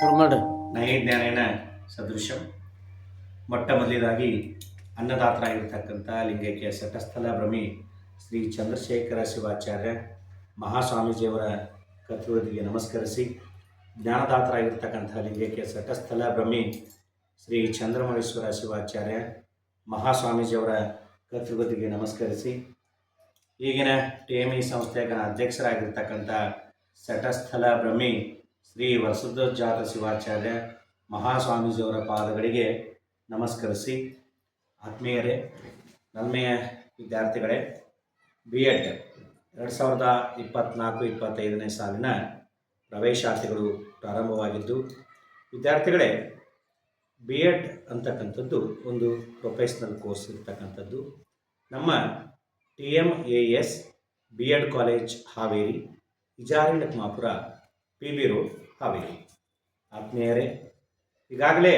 ನೈಜ್ಞಾನೇನ ಸದೃಶಂ. ಮೊಟ್ಟ ಮೊದಲೇದಾಗಿ ಅನ್ನದಾತರಾಗಿರ್ತಕ್ಕಂಥ ಲಿಂಗೈಕ್ಯ ಸಟಸ್ಥಲ ಭ್ರಮಿ ಶ್ರೀ ಚಂದ್ರಶೇಖರ ಶಿವಾಚಾರ್ಯ ಮಹಾಸ್ವಾಮೀಜಿಯವರ ಕರ್ತೃಗಳಿಗೆ ನಮಸ್ಕರಿಸಿ, ಜ್ಞಾನದಾತರಾಗಿರ್ತಕ್ಕಂಥ ಲಿಂಗೈಕ್ಯ ಸಟಸ್ಥಲ ಭ್ರಮಿ ಶ್ರೀ ಚಂದ್ರಮೌಳೇಶ್ವರ ಶಿವಾಚಾರ್ಯ ಮಹಾಸ್ವಾಮೀಜಿಯವರ ಕರ್ತೃಗಳಿಗೆ ನಮಸ್ಕರಿಸಿ, ಈಗಿನ TME ಸಂಸ್ಥೆಯ ಅಧ್ಯಕ್ಷರಾಗಿರ್ತಕ್ಕಂಥ ಸಟಸ್ಥಲ ಭ್ರಮಿ ಶ್ರೀ ವರಸಿದ್ಧೋಜಾತ ಶಿವಾಚಾರ್ಯ ಮಹಾಸ್ವಾಮೀಜಿಯವರ ಪಾದಗಳಿಗೆ ನಮಸ್ಕರಿಸಿ, ಆತ್ಮೀಯರೇ, ನಲ್ಮೆಯ ವಿದ್ಯಾರ್ಥಿಗಳೇ, B.Ed 2024-25ನೇ ಸಾಲಿನ ಪ್ರವೇಶಾತಿಗಳು ಪ್ರಾರಂಭವಾಗಿದ್ದು, ವಿದ್ಯಾರ್ಥಿಗಳೇ, B.Ed ಅಂತಕ್ಕಂಥದ್ದು ಒಂದು ಪ್ರೊಫೆಷ್ನಲ್ ಕೋರ್ಸ್ ಇರ್ತಕ್ಕಂಥದ್ದು. ನಮ್ಮ TMAS B.Ed college Haveri, Ijari Lakmapura, PB road, Haveri. ಆತ್ಮೀಯರೇ, ಈಗಾಗಲೇ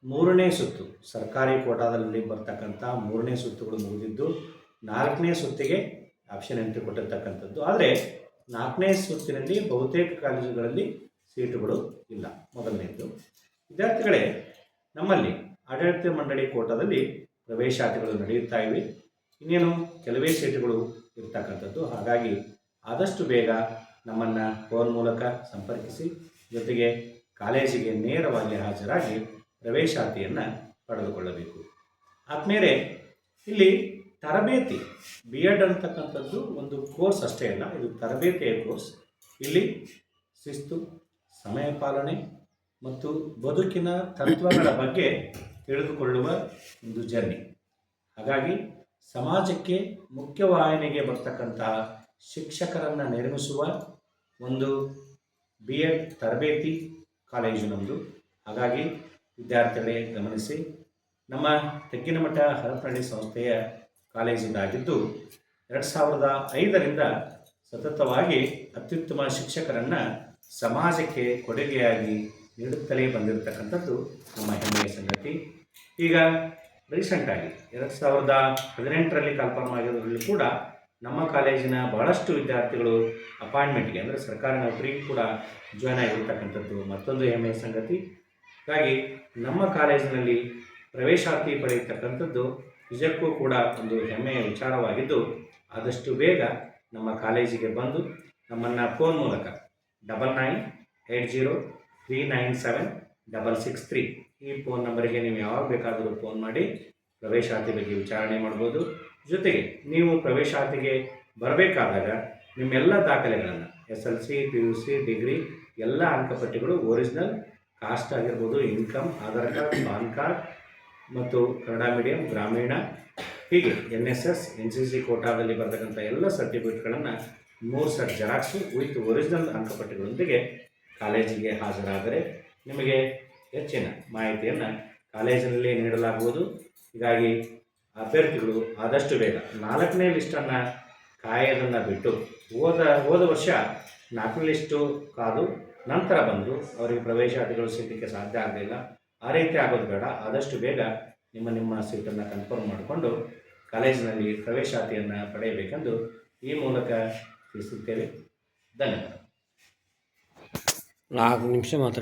3ನೇ ಸುತ್ತು ಸರ್ಕಾರಿ ಕೋಟಾದಲ್ಲಿ ಬರ್ತಕ್ಕಂಥ 3ನೇ ಸುತ್ತುಗಳು ಮುಗಿದಿದ್ದು, 4ನೇ ಸುತ್ತಿಗೆ ಆಪ್ಷನ್ ಎಂಟ್ರಿ ಕೊಟ್ಟಿರ್ತಕ್ಕಂಥದ್ದು. ಆದರೆ 4ನೇ ಸುತ್ತಿನಲ್ಲಿ ಬಹುತೇಕ ಕಾಲೇಜುಗಳಲ್ಲಿ ಸೀಟುಗಳು ಇಲ್ಲ. ಮೊದಲನೇದು ವಿದ್ಯಾರ್ಥಿಗಳೇ, ನಮ್ಮಲ್ಲಿ ಆಡಳಿತ ಮಂಡಳಿ ಕೋಟಾದಲ್ಲಿ ಪ್ರವೇಶಾತಿಗಳು ನಡೆಯುತ್ತಾ ಇವೆ. ಇನ್ನೇನು ಕೆಲವೇ ಸೀಟುಗಳು ಇರ್ತಕ್ಕಂಥದ್ದು. ಹಾಗಾಗಿ ಆದಷ್ಟು ಬೇಗ ನಮ್ಮನ್ನು ಫೋನ್ ಮೂಲಕ ಸಂಪರ್ಕಿಸಿ, ಜೊತೆಗೆ ಕಾಲೇಜಿಗೆ ನೇರವಾಗಿ ಹಾಜರಾಗಿ ಪ್ರವೇಶಾತಿಯನ್ನು ಪಡೆದುಕೊಳ್ಳಬೇಕು. ಆದ್ಮೇಲೆ ಇಲ್ಲಿ ತರಬೇತಿ, B.Ed ಅಂತಕ್ಕಂಥದ್ದು ಒಂದು ಕೋರ್ಸ್ ಅಷ್ಟೇ ಅಲ್ಲ, ಇದು ತರಬೇತಿಯ ಕೋರ್ಸ್. ಇಲ್ಲಿ ಶಿಸ್ತು, ಸಮಯ ಪಾಲನೆ ಮತ್ತು ಬದುಕಿನ ತತ್ವಗಳ ಬಗ್ಗೆ ತಿಳಿದುಕೊಳ್ಳುವ ಒಂದು ಜರ್ನಿ. ಹಾಗಾಗಿ ಸಮಾಜಕ್ಕೆ ಮುಖ್ಯವಾಹಿನಿಗೆ ಬರ್ತಕ್ಕಂತಹ ಶಿಕ್ಷಕರನ್ನು ನಿರ್ಮಿಸುವ ಒಂದು B.Ed ತರಬೇತಿ ಕಾಲೇಜು ನಮ್ಮದು. ಹಾಗಾಗಿ ವಿದ್ಯಾರ್ಥಿಗಳೇ ಗಮನಿಸಿ, ನಮ್ಮ ತೆಗ್ಗಿನಮಠ ಹರಪನಹಳ್ಳಿ ಸಂಸ್ಥೆಯ ಕಾಲೇಜಿಂದಾಗಿದ್ದು 2005ರಿಂದ ಸತತವಾಗಿ ಅತ್ಯುತ್ತಮ ಶಿಕ್ಷಕರನ್ನು ಸಮಾಜಕ್ಕೆ ಕೊಡುಗೆಯಾಗಿ ನೀಡುತ್ತಲೇ ಬಂದಿರತಕ್ಕಂಥದ್ದು ನಮ್ಮ ಹೆಮ್ಮೆಯ ಸಂಗತಿ. ಈಗ ರೀಸೆಂಟಾಗಿ 2018ರಲ್ಲಿ ಕನ್ಫರ್ಮ್ ಆಗಿರೋದ್ರಲ್ಲಿ ಕೂಡ ನಮ್ಮ ಕಾಲೇಜಿನ ಬಹಳಷ್ಟು ವಿದ್ಯಾರ್ಥಿಗಳು ಅಪಾಯಿಂಟ್ಮೆಂಟ್ಗೆ, ಅಂದರೆ ಸರ್ಕಾರಿ ನೌಕರಿಗೆ ಕೂಡ ಜಾಯ್ನ್ ಆಗಿರ್ತಕ್ಕಂಥದ್ದು ಮತ್ತೊಂದು ಹೆಮ್ಮೆಯ ಸಂಗತಿ. ಹಾಗಾಗಿ ನಮ್ಮ ಕಾಲೇಜಿನಲ್ಲಿ ಪ್ರವೇಶಾತಿ ಪಡೆಯತಕ್ಕಂಥದ್ದು ನಿಜಕ್ಕೂ ಕೂಡ ಒಂದು ಹೆಮ್ಮೆಯ ವಿಚಾರವಾಗಿದ್ದು, ಆದಷ್ಟು ಬೇಗ ನಮ್ಮ ಕಾಲೇಜಿಗೆ ಬಂದು ನಮ್ಮನ್ನು ಫೋನ್ ಮೂಲಕ 9980397663 ಈ ಫೋನ್ ನಂಬರಿಗೆ ನೀವು ಯಾವಾಗ ಬೇಕಾದರೂ ಫೋನ್ ಮಾಡಿ ಪ್ರವೇಶಾತಿ ಬಗ್ಗೆ ವಿಚಾರಣೆ ಮಾಡ್ಬೋದು. ಜೊತೆಗೆ ನೀವು ಪ್ರವೇಶಾತಿಗೆ ಬರಬೇಕಾದಾಗ ನಿಮ್ಮೆಲ್ಲ ದಾಖಲೆಗಳನ್ನು SLC, PUC, ಡಿಗ್ರಿ ಎಲ್ಲ ಅಂಕಪಟ್ಟಿಗಳು, ಒರಿಜಿನಲ್, ಕಾಸ್ಟ್ ಆಗಿರ್ಬೋದು, income, Aadhaar card, PAN card ಮತ್ತು ಕನ್ನಡ ಮೀಡಿಯಂ, ಗ್ರಾಮೀಣ, ಹೀಗೆ NSS, NCC ಕೋಟಾದಲ್ಲಿ ಬರ್ತಕ್ಕಂಥ ಎಲ್ಲ ಸರ್ಟಿಫಿಕೇಟ್ಗಳನ್ನು 3 ಸೆಟ್ ಜೆರಾಕ್ಸು ವಿತ್ ಒರಿಜಿನಲ್ ಅಂಕಪಟ್ಟಿಗಳೊಂದಿಗೆ ಕಾಲೇಜಿಗೆ ಹಾಜರಾದರೆ ನಿಮಗೆ ಹೆಚ್ಚಿನ ಮಾಹಿತಿಯನ್ನು ಕಾಲೇಜಿನಲ್ಲಿ ನೀಡಲಾಗುವುದು. ಹೀಗಾಗಿ ಅಭ್ಯರ್ಥಿಗಳು ಆದಷ್ಟು ಬೇಗ 4ನೇ ಲಿಸ್ಟನ್ನು ಕಾಯೋದನ್ನು ಬಿಟ್ಟು ಹೋದ ವರ್ಷ 4ನೇ ಲಿಸ್ಟು ಕಾದು ನಂತರ ಬಂದು ಅವರಿಗೆ ಪ್ರವೇಶಾತಿಗಳು ಸಿಗಲಿಕ್ಕೆ ಸಾಧ್ಯ ಆಗಲಿಲ್ಲ. ಆ ರೀತಿ ಆಗೋದು ಬೇಡ. ಆದಷ್ಟು ಬೇಗ ನಿಮ್ಮ ಸೀಟನ್ನು ಕನ್ಫರ್ಮ್ ಮಾಡಿಕೊಂಡು ಕಾಲೇಜಿನಲ್ಲಿ ಪ್ರವೇಶಾತಿಯನ್ನು ಪಡೆಯಬೇಕೆಂದು ಈ ಮೂಲಕ ತಿಳಿಸುತ್ತೇವೆ. ಧನ್ಯವಾದ. 4 ನಿಮಿಷ ಮಾತಾಡಿ.